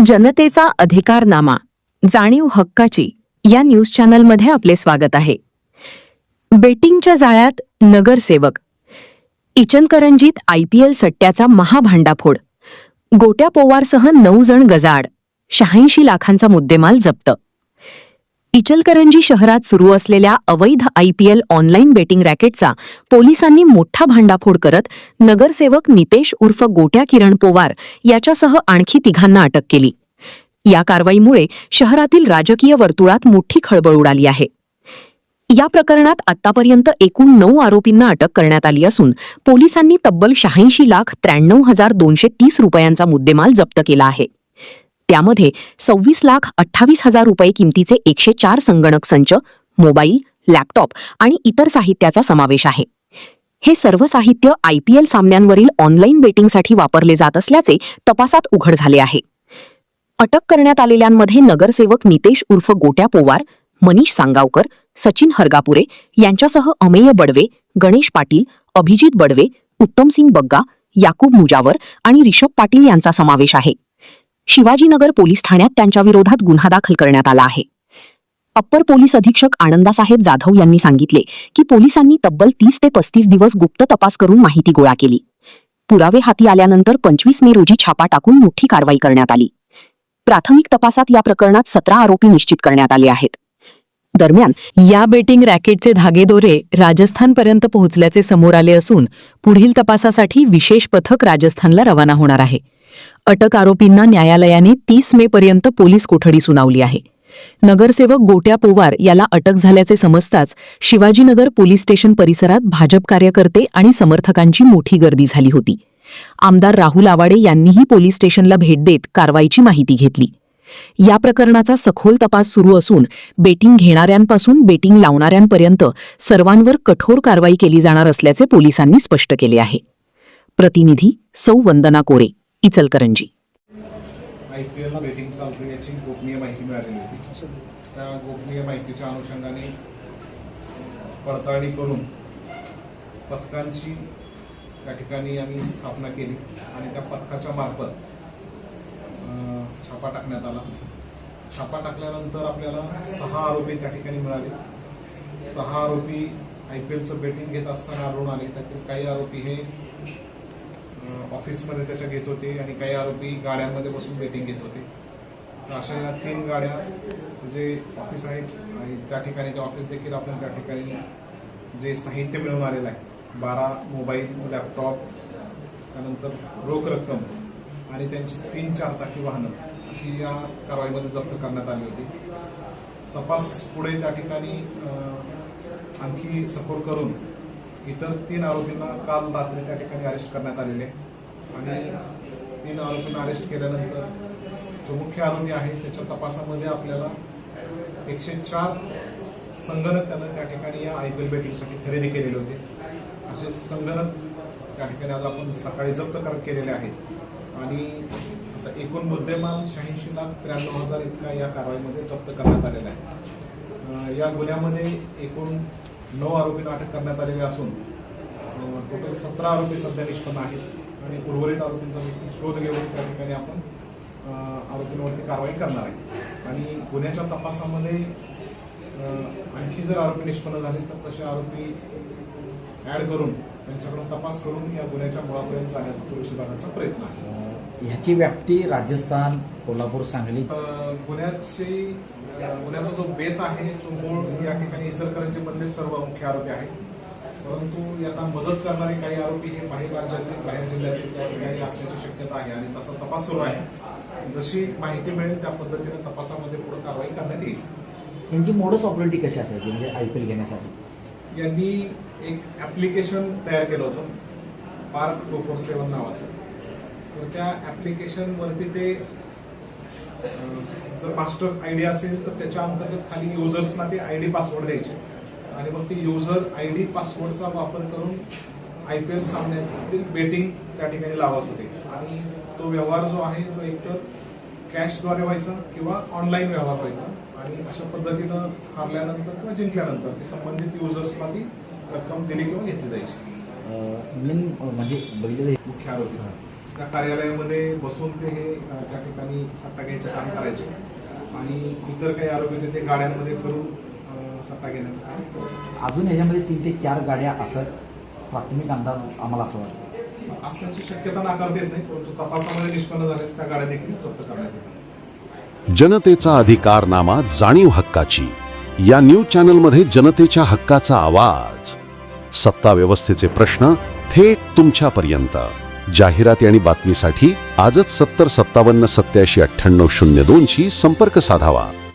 जनतेचा अधिकारनामा, जाणीव हक्काची या न्यूज चॅनलमध्ये आपले स्वागत आहे. बेटिंगच्या जाळ्यात नगरसेवक, इचलकरंजीत IPL सट्ट्याचा महाभांडाफोड, गोट्या पोवारसह 9 जण गजाआड, 86 लाखांचा मुद्देमाल जप्त. इचलकरंजी शहरात सुरू असलेल्या अवैध IPL ऑनलाईन बेटिंग रॅकेटचा पोलिसांनी मोठा भांडाफोड करत नगरसेवक नितेश उर्फ गोट्या किरण पोवार याच्यासह आणखी 3 अटक केली. या कारवाईमुळे शहरातील राजकीय वर्तुळात मोठी खळबळ उडाली आहे. या प्रकरणात आतापर्यंत एकूण 9 आरोपींना अटक करण्यात आली असून पोलिसांनी तब्बल 86,93,230 रुपयांचा मुद्देमाल जप्त केला आहे. त्यामध्ये 26,28,000 रुपये किमतीचे 104 संगणक संच, मोबाईल, लॅपटॉप आणि इतर साहित्याचा समावेश आहे. हे सर्व साहित्य IPL सामन्यांवरील ऑनलाईन बेटिंगसाठी वापरले जात असल्याचे तपासात उघड झाले आहे. अटक करण्यात आलेल्यांमध्ये नगरसेवक नितेश उर्फ गोट्या पोवार, मनीष सांगावकर, सचिन हरगापुरे यांच्यासह अमेय बडवे, गणेश पाटील, अभिजित बडवे, उत्तमसिंग बग्गा, याकूब मुजावर आणि रिषभ पाटील यांचा समावेश आहे. शिवाजीनगर पोलीस ठाण्यात त्यांच्या विरोधात गुन्हा दाखल करण्यात आला आहे. अप्पर पोलीस अधीक्षक आनंदासाहेब जाधव यांनी सांगितले की पोलिसांनी तब्बल 30 ते 35 दिवस गुप्त तपास करून माहिती गोळा केली. पुरावे हाती आल्यानंतर 25 मे रोजी छापा टाकून मोठी कारवाई करण्यात आली. प्राथमिक तपासात या प्रकरणात 17 आरोपी निश्चित करण्यात आले आहेत. दरम्यान या बेटिंग रॅकेटचे धागेदोरे राजस्थानपर्यंत पोहोचल्याचे समोर आले असून पुढील तपासासाठी विशेष पथक राजस्थानला रवाना होणार आहे. अटक आरोपींना न्यायालयाने 30 मे पर्यंत पोलीस कोठडी सुनावली आहे. नगरसेवक गोट्या पोवार याला अटक झाल्याचे समजताच शिवाजीनगर पोलीस स्टेशन परिसरात भाजप कार्यकर्ते आणि समर्थकांची मोठी गर्दी झाली होती. आमदार राहुल आवाडे यांनीही पोलीस स्टेशनला भेट देत कारवाईची माहिती घेतली. या प्रकरणाचा सखोल तपास सुरू असून बेटिंग घेणाऱ्यांपासून बेटिंग लावणाऱ्यांपर्यंत सर्वांवर कठोर कारवाई केली जाणार असल्याचे पोलिसांनी स्पष्ट केले आहे. प्रतिनिधी सौ वंदना कोरे, इचलकरंजी. IPL बेटिंग चालू याची गोपनीय माहिती मिळालेली होती. त्या गोपनीय माहितीच्या अनुषंगाने पडताळणी करून पथकांची त्या ठिकाणी आम्ही स्थापना केली आणि त्या पथकाच्या मार्फत छापा टाकण्यात आला. छापा टाकल्यानंतर आपल्याला 6 आरोपी त्या ठिकाणी मिळाले. 6 आरोपी IPLचं बेटिंग घेत असताना आढळून आले. त्यातील काही आरोपी हे ऑफिसमध्ये त्याच्या घेत होते आणि काही आरोपी गाड्यांमध्ये बसून बेटिंग घेत होते. तर अशा या 3 गाड्या जे ऑफिस आहेत आणि त्या ठिकाणी ते ऑफिस देखील आपण त्या ठिकाणी जे साहित्य मिळवून आलेलं आहे, 12 मोबाईल, लॅपटॉप, त्यानंतर रोख रक्कम आणि त्यांची 3 चारचाकी वाहनं अशी या कारवाईमध्ये जप्त करण्यात आली होती. तपास पुढे त्या ठिकाणी आणखी सखोल करून इतर 3 आरोपींना काल रात्री त्या ठिकाणी अरेस्ट करण्यात आलेले आणि 3 आरोपींना अरेस्ट केल्यानंतर जो मुख्य आरोपी आहे त्याच्या तपासामध्ये आपल्याला 104 संगणक त्यानं त्या ठिकाणी या IPL बेटिंगसाठी खरेदी केलेले होते. असे संगणक त्या ठिकाणी आज आपण सकाळी जप्त केलेले आहेत आणि असं एकूण मुद्देमाल 86,93,000 इतका या कारवाईमध्ये जप्त करण्यात आलेला आहे. या गुन्ह्यामध्ये एकूण 9 आरोपींना अटक करण्यात आलेली असून टोटल 17 आरोपी सध्या निष्पन्न आहेत आणि उर्वरित आरोपींचा शोध घेऊन त्या ठिकाणी आपण आरोपींवरती कारवाई करणार आहे. आणि गुन्ह्याच्या तपासामध्ये आणखी जर आरोपी निष्पन्न झाले तर तसे आरोपी ॲड करून त्यांच्याकडून तपास करून या गुन्ह्याच्या मुळापर्यंत जाण्याचा पोलीस विभागाचा प्रयत्न आहे. ह्याची व्याप्ती राजस्थान, कोल्हापूर, सांगली. गुन्ह्याचा जो बेस आहे तो मूळ या ठिकाणी इचलकरंजीमधले सर्व मुख्य आरोपी आहेत. परंतु यांना मदत करणारे काही आरोपी हे बाहेर राज्यातील, बाहेर जिल्ह्यातील त्या ठिकाणी असण्याची शक्यता आहे आणि तसा तपास सुरू आहे. जशी माहिती मिळेल त्या पद्धतीने तपासामध्ये पुढे कारवाई करण्यात येईल. यांची मोडस ऑपरेटी कशी असायची म्हणजे IPL घेण्यासाठी? यांनी एक ॲप्लिकेशन तयार केलं होतं, पार्क 247 नावाचं. तर त्या ॲप्लिकेशनवरती ते जर मास्टर ID असेल तर त्याच्या अंतर्गत खाली युजर्सना ते ID पासवर्ड द्यायचे आणि मग ते युजर ID पासवर्डचा वापर करून IPL सामन्यातील बेटिंग त्या ठिकाणी लावत होते. आणि तो व्यवहार जो आहे तो एकतर कॅशद्वारे व्हायचा किंवा ऑनलाईन व्यवहार व्हायचा आणि अशा पद्धतीनं हारल्यानंतर किंवा जिंकल्यानंतर ते संबंधित युजर्सला ती रक्कम दिली किंवा घेतली जायची. म्हणजे मुख्य आरोपीचा त्या कार्यालयामध्ये बसून ते हे त्या ठिकाणी सट्टा घ्यायचं काम करायचे आणि इतर काही आरोपी होते ते गाड्यांमध्ये फिरून सट्टा घेण्याचं काम करायचे. अजून ह्याच्यामध्ये 3 ते 4 गाड्या असं प्राथमिक अंदाज आम्हाला असं वाटतं. असण्याची शक्यता नाकारता येत नाही, परंतु तपासामध्ये निष्पन्न झाल्यास त्या गाड्या देखील जप्त करण्यात येतील. जनतेचा अधिकारनामा, जाणीव हक्काची. या न्यूज चॅनलमध्ये जनतेच्या हक्काचा आवाज. सत्ता व्यवस्थेचे प्रश्न थेट तुमच्यापर्यंत. जाहिराती आणि बातमीसाठी आजच 70 57 87 98 02 शी संपर्क साधावा.